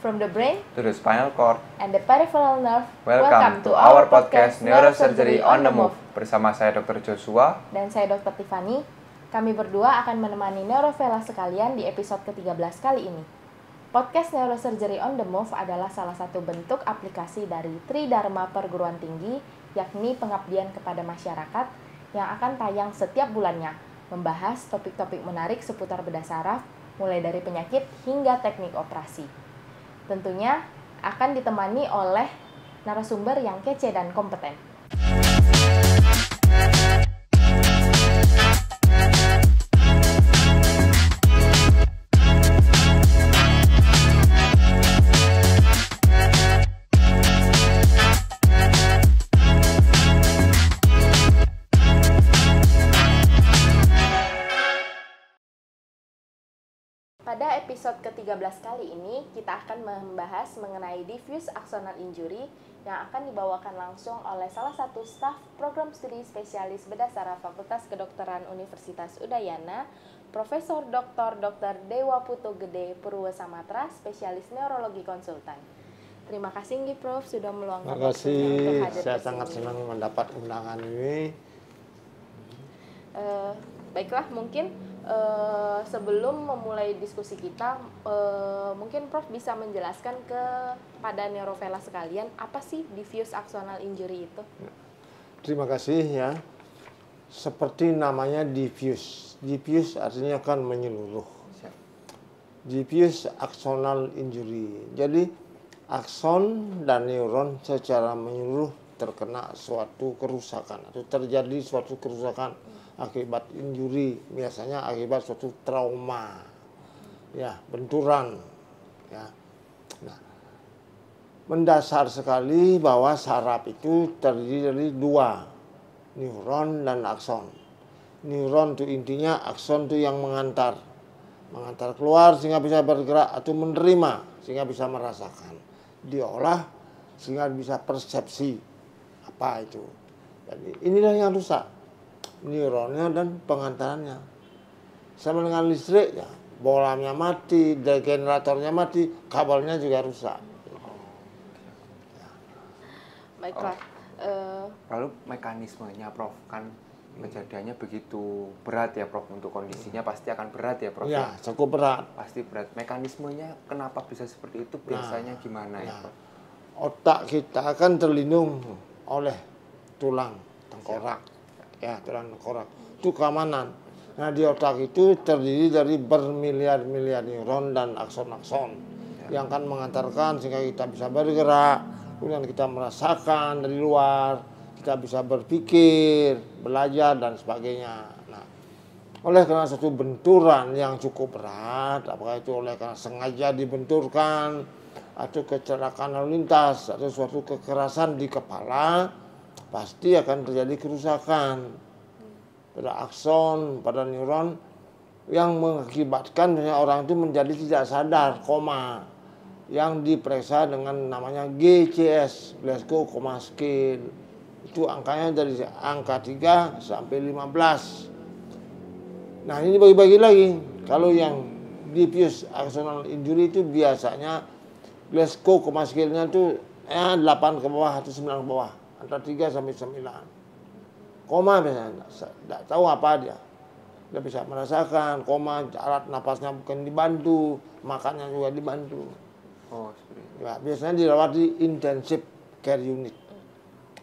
From the brain to the spinal cord and the peripheral nerve. Welcome to our podcast Neurosurgery on the Move. Bersama saya Dr. Joshua dan saya Dr. Tiffany. Kami berdua akan menemani neurovela sekalian di episode ke-13 kali ini. Podcast Neurosurgery on the Move adalah salah satu bentuk aplikasi dari Tridharma Perguruan Tinggi, yakni pengabdian kepada masyarakat yang akan tayang setiap bulannya, membahas topik-topik menarik seputar bedah saraf, mulai dari penyakit hingga teknik operasi. Tentunya akan ditemani oleh narasumber yang kece dan kompeten. Pada episode ke-13 kali ini, kita akan membahas mengenai diffuse axonal injury yang akan dibawakan langsung oleh salah satu staf program studi spesialis bedah saraf Fakultas Kedokteran Universitas Udayana, Profesor Dr. Dewa Putu Gede Purwo Samatra, spesialis neurologi konsultan. Terima kasih Nggih Prof sudah meluangkan waktunya untuk hadir. Saya sangat senang mendapat undangan ini. Baiklah, mungkin sebelum memulai diskusi kita, mungkin Prof bisa menjelaskan kepada neurovela sekalian apa sih diffuse axonal injury itu? Terima kasih ya. Seperti namanya diffuse. Diffuse artinya kan menyeluruh. Diffuse axonal injury. Jadi akson dan neuron secara menyeluruh terkena suatu kerusakan atau terjadi suatu kerusakan akibat injury, biasanya akibat suatu trauma, ya, benturan, ya. Nah, mendasar sekali bahwa saraf itu terdiri dari dua, neuron dan akson. Neuron itu intinya, akson itu yang mengantar keluar sehingga bisa bergerak atau menerima sehingga bisa merasakan, diolah sehingga bisa persepsi apa itu. Jadi inilah yang rusak. Neuronnya dan pengantarannya. Sama dengan listrik ya, bolamnya mati, generatornya mati, kabelnya juga rusak. Baiklah. Lalu mekanismenya Prof, kan kejadiannya begitu berat ya Prof, untuk kondisinya pasti akan berat ya Prof? Ya, cukup berat. Pasti berat. Mekanismenya kenapa bisa seperti itu, biasanya gimana ya Prof? Otak kita akan terlindung oleh tulang tengkorak. Ya, tulang tengkorak itu keamanan. Nah, di otak itu terdiri dari bermiliar-miliar neuron dan akson-akson yang akan mengantarkan sehingga kita bisa bergerak, kemudian kita merasakan dari luar, kita bisa berpikir, belajar dan sebagainya. Nah, oleh karena satu benturan yang cukup berat, apakah itu oleh karena sengaja dibenturkan atau kecelakaan lalu lintas atau suatu kekerasan di kepala, pasti akan terjadi kerusakan pada akson, pada neuron yang mengakibatkan orang itu menjadi tidak sadar, koma, yang diperiksa dengan namanya GCS, Glasgow Coma Scale. Itu angkanya dari angka 3 sampai 15. Nah, ini bagi-bagi lagi. Kalau yang diffuse axonal injury itu biasanya Glasgow Coma Scale-nya itu 8 ke bawah atau 9 ke bawah. Antara 3 sampai 9. Koma biasanya, tidak tahu apa dia. Dia bisa merasakan koma, alat napasnya bukan dibantu, makannya juga dibantu. Oh, seperti itu. Ya, biasanya dirawat di intensive care unit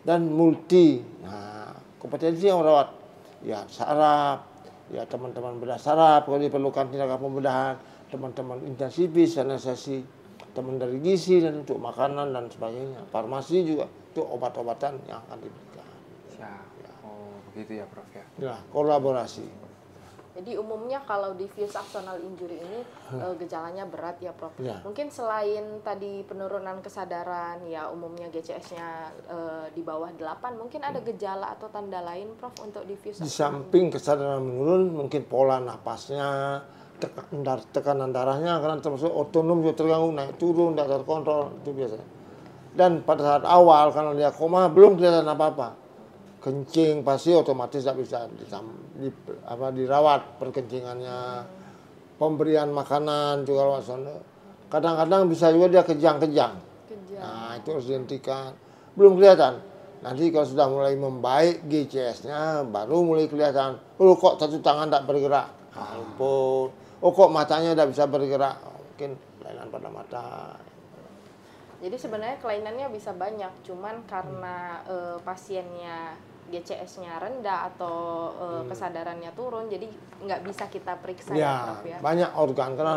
dan multi. Nah, kompetensi yang merawat, ya saraf, ya teman-teman bedah saraf kalau diperlukan tindakan pembedahan, teman-teman intensivis, anestesi, teman dari gizi dan untuk makanan dan sebagainya. Farmasi juga itu obat-obatan yang akan diberikan. Siap. Oh, begitu ya Prof ya. Ya, kolaborasi. Jadi umumnya kalau diffuse axonal injury ini gejalanya berat ya Prof. Ya. Mungkin selain tadi penurunan kesadaran, ya umumnya GCS-nya di bawah 8, mungkin ada gejala atau tanda lain Prof untuk diffuse Di axonal samping kesadaran menurun, mungkin pola napasnya, tekanan darahnya karena termasuk otonom juga terganggu, naik turun, tidak terkontrol, itu biasanya. Dan pada saat awal karena dia koma belum kelihatan apa-apa, kencing pasti otomatis tidak bisa dirawat perkencingannya, pemberian makanan juga Kadang-kadang bisa juga dia kejang-kejang. Nah, itu harus dihentikan. Belum kelihatan. Nanti kalau sudah mulai membaik GCS-nya, baru mulai kelihatan. Oh, kok satu tangan tak bergerak? Lumpuh. Oh, kok matanya tidak bisa bergerak? Mungkin kelainan pada mata. Jadi sebenarnya kelainannya bisa banyak, cuman karena pasiennya GCS-nya rendah atau kesadarannya turun, jadi nggak bisa kita periksa ya, Prof ya. Banyak organ karena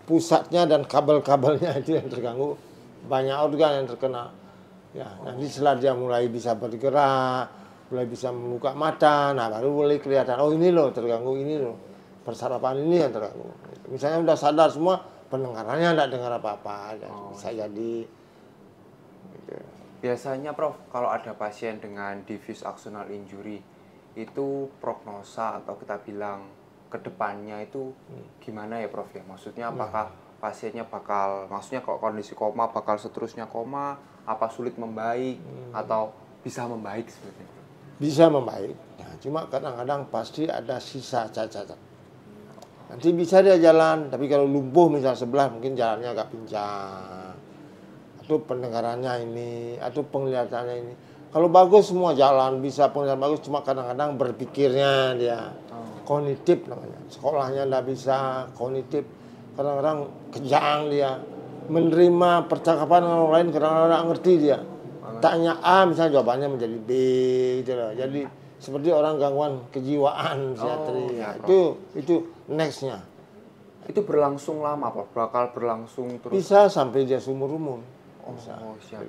pusatnya dan kabel-kabelnya itu yang terganggu. Banyak organ yang terkena. Ya, nanti setelah dia mulai bisa bergerak, mulai bisa membuka mata, nah baru mulai kelihatan. Oh ini loh terganggu, ini loh persarapan ini yang terganggu. Misalnya udah sadar semua, pendengarannya tidak dengar apa-apa, bisa jadi. Gitu. Biasanya Prof, kalau ada pasien dengan diffuse axonal injury, itu prognosa atau kita bilang ke depannya itu gimana ya Prof ya? Maksudnya apakah pasiennya bakal, maksudnya kalau kondisi koma bakal seterusnya koma, apa sulit membaik atau bisa membaik sebetulnya? Bisa membaik, nah, cuma kadang-kadang pasti ada sisa cacat. Nanti bisa dia jalan, tapi kalau lumpuh misal sebelah mungkin jalannya agak pincang. Atau pendengarannya ini, atau penglihatannya ini. Kalau bagus semua jalan, bisa penglihatan bagus, cuma kadang-kadang berpikirnya dia. Kognitif namanya. Sekolahnya tidak bisa, kognitif. Kadang-kadang kejang dia. Menerima percakapan dengan orang lain, kadang-kadang tidak ngerti dia. Tanya A, misalnya jawabannya menjadi B. Gitu loh. Jadi seperti orang gangguan kejiwaan psikiatri. Ya, itu nextnya. Itu berlangsung lama Prof? Bakal berlangsung terus? Bisa sampai dia seumur-umur. Siap.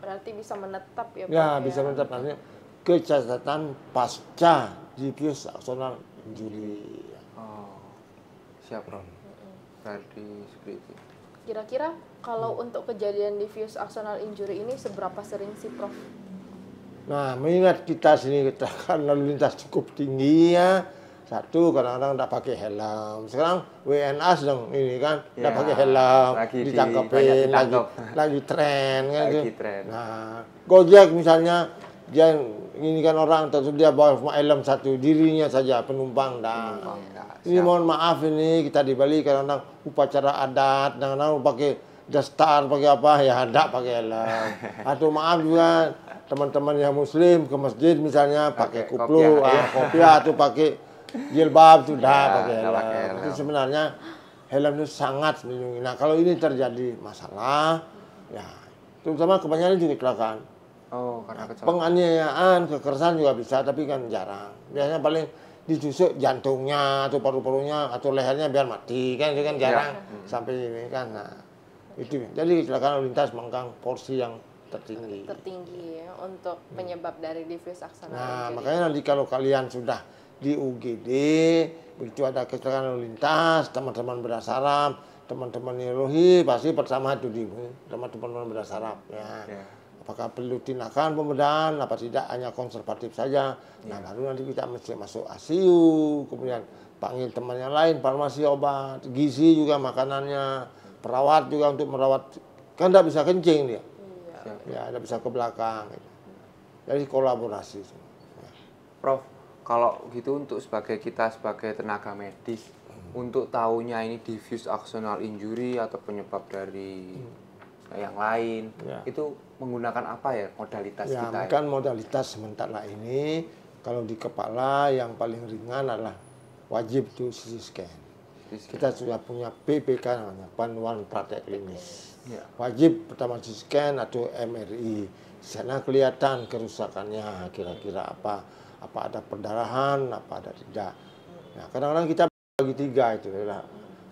Berarti bisa menetap ya Prof? Ya, bisa menetap. Artinya kecacatan pasca diffuse axonal injury. Siap Prof. Berarti seperti itu. Kira-kira kalau untuk kejadian diffuse axonal injury ini seberapa sering sih Prof? Nah, mengingat kita sini kita kan lalu lintas cukup tinggi ya. Satu, kadang-kadang tidak pakai helm. Sekarang WNA sedang ini kan, tidak pakai helm, ditangkapin, lagi tren kan gitu. Nah, Gojek misalnya, dia ini kan orang tentu dia bawa helm satu, dirinya saja penumpang dah. Ini mohon maaf ini kita di Bali kadang-kadang upacara adat, kadang-kadang pakai dastar, pakai apa ya, tidak pakai helm. Atau maaf juga teman-teman yang Muslim ke masjid misalnya pakai kuplu, kopiah atau pakai jilbab sudah pakai helm. Itu sebenarnya helm itu sangat melindungi. Nah kalau ini terjadi masalah, ya terutama kebanyakan juga kecelakaan. Karena kecelakaan. Penganiayaan, kekerasan juga bisa, tapi kan jarang. Biasanya paling ditusuk jantungnya atau paru-parunya atau lehernya biar mati kan, itu kan jarang sampai ini kan. Nah itu jadi kecelakaan lalu lintas memang porsi yang tertinggi ya untuk penyebab dari diffuse axonal injury. Nah makanya nanti kalau kalian sudah di UGD, begitu ada kecelakaan lalu lintas, teman-teman bedah saraf, teman-teman neurologi pasti pertama itu di teman-teman bedah saraf ya. Apakah perlu tindakan pembedahan, apa tidak hanya konservatif saja. Nah baru nanti kita mesti masuk ICU, kemudian panggil teman yang lain, farmasi obat, gizi juga makanannya, perawat juga untuk merawat, kan tidak bisa kencing dia. Ya tidak bisa ke belakang. Jadi kolaborasi. Prof, kalau gitu untuk kita sebagai tenaga medis, untuk tahunya ini diffuse axonal injury atau penyebab dari yang lain, itu menggunakan apa ya modalitas kita? Kan modalitas sementara ini kalau di kepala yang paling ringan adalah wajib itu CT scan. Kita sudah punya PPK namanya, panduan praktek klinis. Wajib pertama CT scan atau MRI. Di sana kelihatan kerusakannya kira-kira apa ada perdarahan, apa ada tidak. Nah, kadang-kadang kita bagi tiga itu.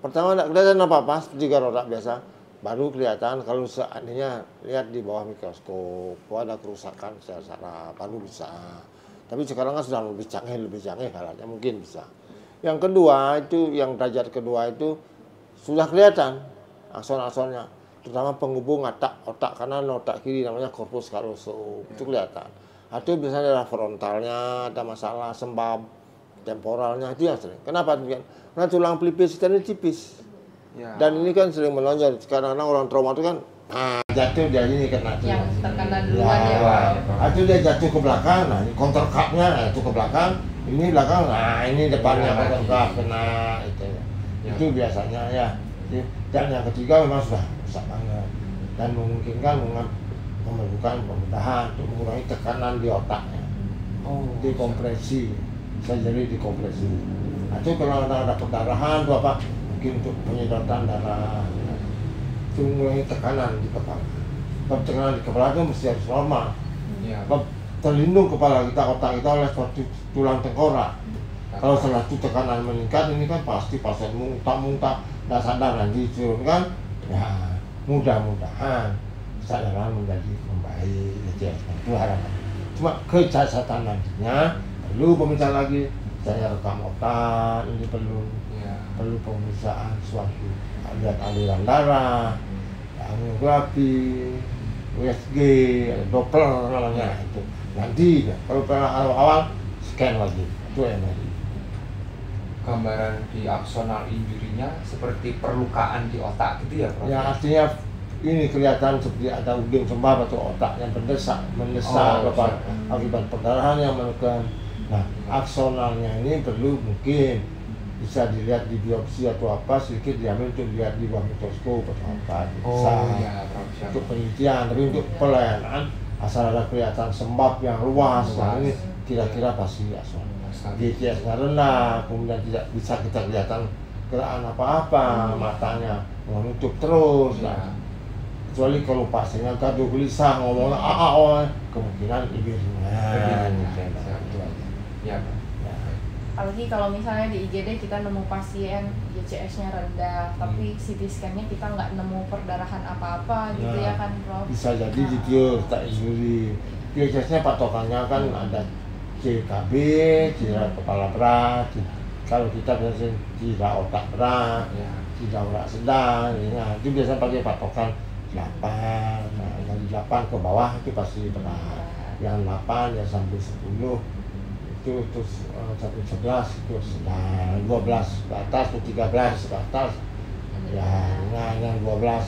Pertama tidak kelihatan apa-apa seperti roda biasa. Baru kelihatan kalau seandainya lihat di bawah mikroskop, ada kerusakan sel saraf, baru bisa. Tapi sekarang kan sudah lebih canggih alatnya mungkin bisa. Yang kedua itu, yang derajat kedua itu sudah kelihatan akson-aksonnya, terutama penghubung otak kanan otak kiri namanya corpus callosum, itu kelihatan. Atau biasanya adalah frontalnya ada masalah, sembab temporalnya itu yang sering. Kenapa demikian? Karena tulang pelipis kita ini tipis. Dan ini kan sering menonjol. Sekarang orang trauma itu kan jatuh dia ini kena yang terkena duluan ya Pak. Itu dia jatuh ke belakang. Nah ini counter cup-nya itu ke belakang, ini belakang. Nah ini depannya counter cup kena itu. Itu biasanya ya. Dan yang ketiga memang sudah rusak banget dan memungkinkan memerlukan pembedahan untuk mengurangi tekanan di otaknya. Dikompresi, bisa jadi dikompresi. Nah, itu kalau ada pendarahan itu apa? Mungkin untuk penyedotan darah, itu mengurangi tekanan di kepala. Sebab tekanan di kepala itu mesti harus normal. Sebab terlindung kepala kita, otak kita oleh suatu tulang tengkorak. Kalau setelah itu tekanan meningkat, ini kan pasti pasien muntah-muntah, nggak sadar nanti diturunkan, ya mudah-mudahan kesadaran menjadi membaik, itu harapan. Cuma kecacatan nantinya perlu pemeriksaan lagi, saya rekam otak, ini perlu pemeriksaan suatu, lihat aliran darah, angiografi, USG, Doppler namanya itu. Nanti kalau pernah awal-awal scan lagi, itu MRI. Gambaran di axonal injury-nya seperti perlukaan di otak gitu ya, Prof? Ya artinya ini kelihatan seperti ada ujung sembab atau otak yang mendesak akibat perdarahan yang menekan. Nah, aksonalnya ini perlu mungkin bisa dilihat di biopsi atau apa, sedikit diambil untuk dilihat di bawah mikroskop atau apa. Bisa untuk penelitian, tapi untuk pelayanan asal ada kelihatan sembab yang luas. Nah, ini kira-kira pasti aksonal. GCS-nya rendah, kemudian tidak bisa kita kelihatan gerakan apa-apa, matanya menutup terus. Nah, kecuali kalau pasiennya gaduh gelisah ngomongnya kemungkinan lebih ringan. Ya. Apalagi kalau misalnya di IGD kita nemu pasien GCS-nya rendah, tapi CT scan-nya kita nggak nemu perdarahan apa-apa gitu ya kan, Prof? Bisa jadi detail tak injury. GCS-nya patokannya kan ada CKB, cedera kepala berat. Kalau kita biasanya cedera otak berat, cedera otak sedang, itu biasanya pakai patokan 8. Nah, dari 8 ke bawah itu pasti berat. Yang 8 ya sampai 10 itu sampai 11 itu sedang, 12 ke atas atau 13 ke atas. Ya, yang 12,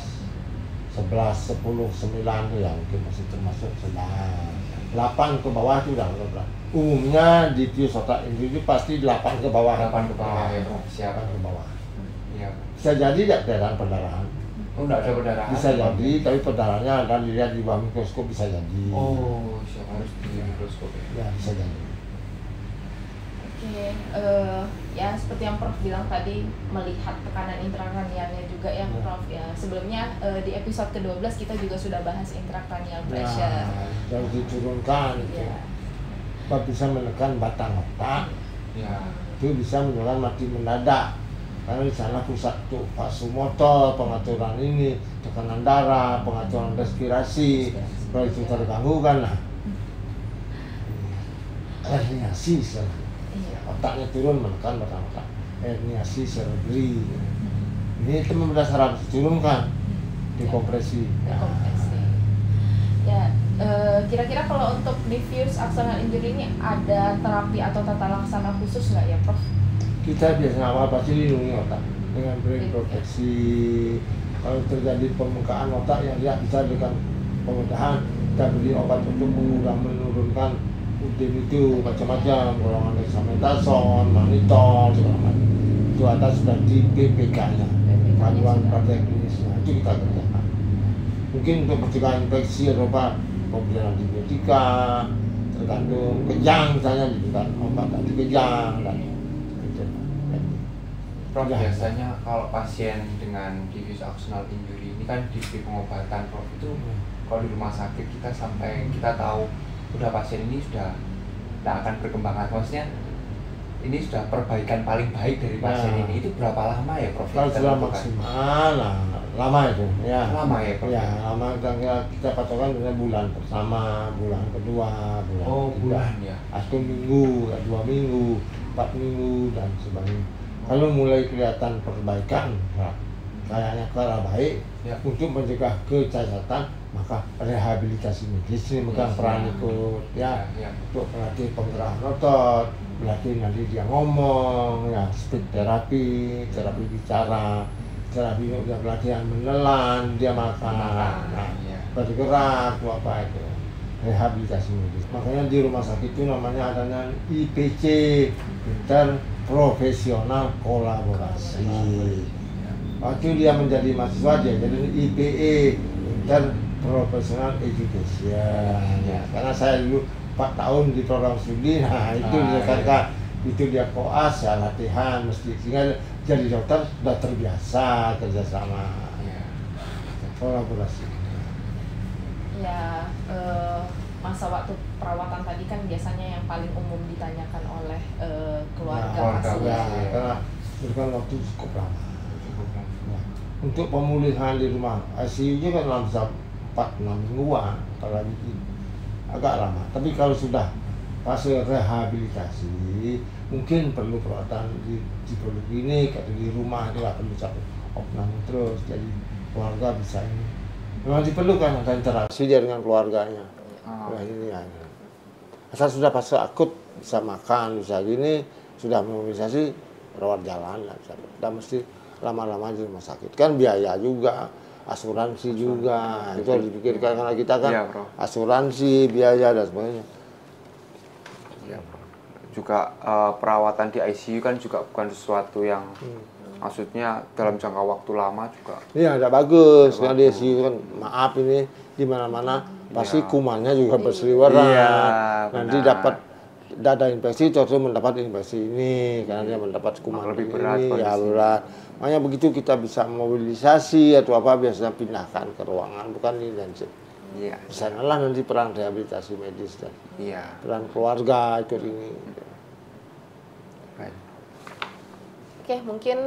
11, 10, 9 itu ya mungkin masih termasuk sedang. 8 ke bawah itu udah berat. Umumnya di diffuse otak injury itu pasti 8 ke bawah. 8 ke bawah ya, Prof. Siapa ke bawah. Iya. Bisa jadi tidak kelihatan perdarahan. Enggak ada perdarahan. Bisa jadi, tapi perdarahannya ada dilihat di bawah mikroskop bisa jadi. Harus di mikroskop ya. Ya, bisa jadi. Oke, ya seperti yang Prof bilang tadi, melihat tekanan intrakranialnya juga ya, Prof ya. Sebelumnya di episode ke-12 kita juga sudah bahas intrakranial pressure. Yang diturunkan itu. Bisa menekan batang otak. Itu bisa menyebabkan mati mendadak. Karena di sana pusat tuh vasomotor, pengaturan ini, tekanan darah, pengaturan respirasi. Kalau itu terganggu kan lah. Herniasi otaknya turun menekan batang otak. Herniasi cerebri. Ini itu berdasarkan diturunkan, dikompresi. Ya, kira-kira kalau untuk diffuse axonal injury ini ada terapi atau tata laksana khusus nggak ya, Prof? Kita biasanya awal pasti lindungi otak dengan brain proteksi. Kalau terjadi pembengkakan otak yang tidak bisa dengan pembedahan, kita beri obat untuk menurunkan udin itu macam-macam, golongan dexamethasone, mannitol, segala macam. Itu atas sudah di BPK-nya, panduan praktek klinisnya, itu kita kerjakan. Mungkin untuk mencegah infeksi atau apa, pemberian antibiotika, tergantung kejang misalnya diberikan obat anti kejang dan itu. Prof, biasanya kalau pasien dengan diffuse axonal injury ini kan diberi pengobatan, Prof, itu kalau di rumah sakit kita sampai kita tahu udah pasien ini sudah tidak akan berkembang, maksudnya ini sudah perbaikan paling baik dari pasien ini, itu berapa lama ya, Prof? Kalau sudah maksimal, lama itu ya. Lama ya, Prof? Ya, lama kita patokan dengan bulan pertama, bulan kedua, bulan ketiga. Bulan ya. Atau minggu, 2 minggu, 4 minggu dan sebagainya. Kalau mulai kelihatan perbaikan, kayaknya ke arah baik, untuk mencegah kecacatan, maka rehabilitasi medis ini megang peran ikut untuk melatih penggerak otot, melatih nanti dia ngomong, ya speech terapi, terapi bicara, terapi pelatihan menelan, dia makan, bergerak, apa itu, rehabilitasi medis. Makanya di rumah sakit itu namanya adanya IPC, interprofesional kolaborasi. Waktu dia menjadi mahasiswa dia jadi IPE, Interprofessional Education. Ya, karena saya dulu 4 tahun di program studi, nah itu ditekankan. Itu dia koas, ya latihan mesti, sehingga jadi dokter sudah terbiasa kerjasama, kolaborasi. Ya, masa waktu perawatan tadi kan biasanya yang paling umum ditanyakan oleh keluarga pasien. Ya, karena berikan waktu cukup lama. Ya. Untuk pemulihan di rumah ICU-nya kan dalam 4-6 mingguan, apalagi agak lama. Tapi kalau sudah fase rehabilitasi, mungkin perlu perawatan di klinik atau di rumah, itu nggak perlu sampai opnam terus. Jadi keluarga bisa ini. Memang diperlukan ada interaksi dia dengan keluarganya. Nah, ini ya. Asal sudah fase akut, bisa makan, bisa gini, sudah mobilisasi, rawat jalan lah. Tidak mesti lama-lama di rumah sakit. Kan biaya juga, asuransi juga, itu harus dipikirkan karena kita kan asuransi, biaya dan sebagainya. Ya, juga perawatan di ICU kan juga bukan sesuatu yang maksudnya dalam jangka waktu lama juga. Iya, tidak bagus. Karena di ICU kan, maaf ini di mana-mana pasti kumannya juga berseliweran. Iya, nanti dapat dada infeksi, terus mendapat infeksi ini karena dia mendapat kuman lebih berat ini, ya berat. Makanya begitu kita bisa mobilisasi atau apa biasanya pindahkan ke ruangan, bukan di intensif. Iya. Di sanalah nanti peran rehabilitasi medis dan peran keluarga ikut ini. Baik. Oke, mungkin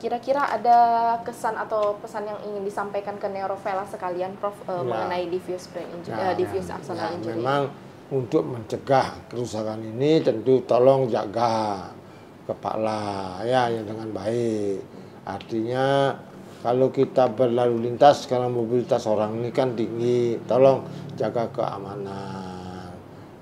kira-kira ada kesan atau pesan yang ingin disampaikan ke neurovela sekalian, Prof, mengenai diffuse brain injury, diffuse axonal injury. Memang untuk mencegah kerusakan ini tentu tolong jaga kepala ya dengan baik. Artinya kalau kita berlalu lintas karena mobilitas orang ini kan tinggi, tolong jaga keamanan.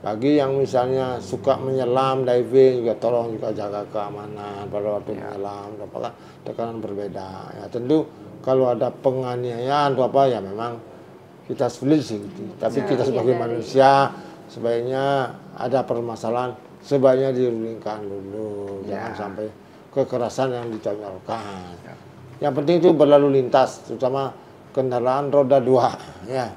Bagi yang misalnya suka menyelam, diving juga tolong juga jaga keamanan pada waktu menyelam, apakah tekanan berbeda. Ya tentu kalau ada penganiayaan atau apa ya memang kita sulit sih gitu. Tapi kita sebagai manusia sebaiknya ada permasalahan sebaiknya dirulingkan dulu, jangan sampai kekerasan yang ditonjolkan. Yang penting itu berlalu lintas, terutama kendaraan roda 2 ya.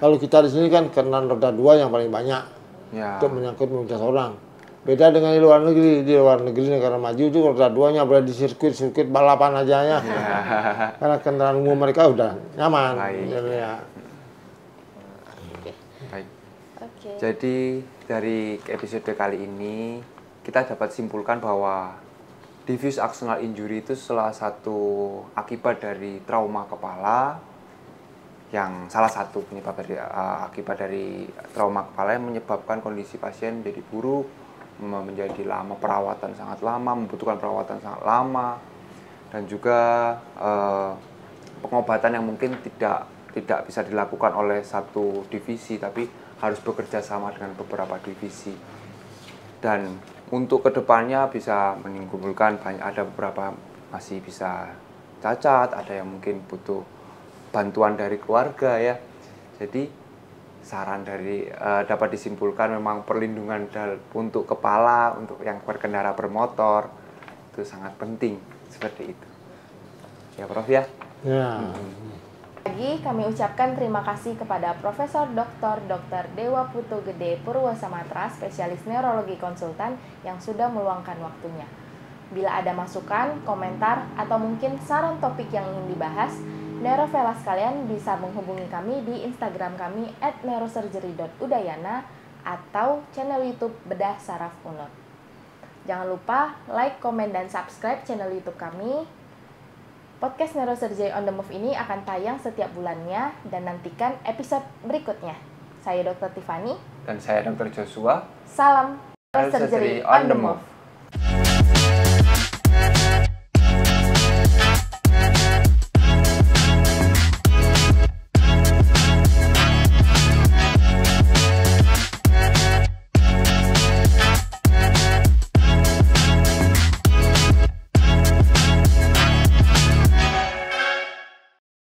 Kalau kita di sini kan kendaraan roda 2 yang paling banyak. Untuk menyangkut mobilitas orang. Beda dengan di luar negeri. Di luar negeri negara maju itu roda 2-nya berada di sirkuit balapan aja ya. Karena kendaraan umum mereka udah nyaman. Baik. Jadi dari episode kali ini kita dapat simpulkan bahwa diffuse axonal injury itu salah satu akibat dari trauma kepala, yang salah satu penyebab dari akibat dari trauma kepala yang menyebabkan kondisi pasien menjadi buruk, menjadi lama perawatan sangat lama, membutuhkan perawatan sangat lama, dan juga pengobatan yang mungkin tidak bisa dilakukan oleh satu divisi, tapi harus bekerja sama dengan beberapa divisi. Dan untuk kedepannya bisa menimbulkan ada beberapa masih bisa cacat, ada yang mungkin butuh bantuan dari keluarga ya. Jadi saran dari dapat disimpulkan memang perlindungan untuk kepala, untuk yang berkendara bermotor itu sangat penting seperti itu. Ya Prof ya. Lagi kami ucapkan terima kasih kepada Profesor Dr. Dewa Putu Gede Purwosamatra, spesialis neurologi konsultan yang sudah meluangkan waktunya. Bila ada masukan, komentar, atau mungkin saran topik yang ingin dibahas, neurovela sekalian bisa menghubungi kami di Instagram kami @neurosurgery.udayana atau channel YouTube Bedah Saraf Unod. Jangan lupa like, komen, dan subscribe channel YouTube kami. Podcast Neurosurgery on the Move ini akan tayang setiap bulannya dan nantikan episode berikutnya. Saya Dr. Tiffany dan saya Dr. Joshua. Salam Neurosurgery on the Move.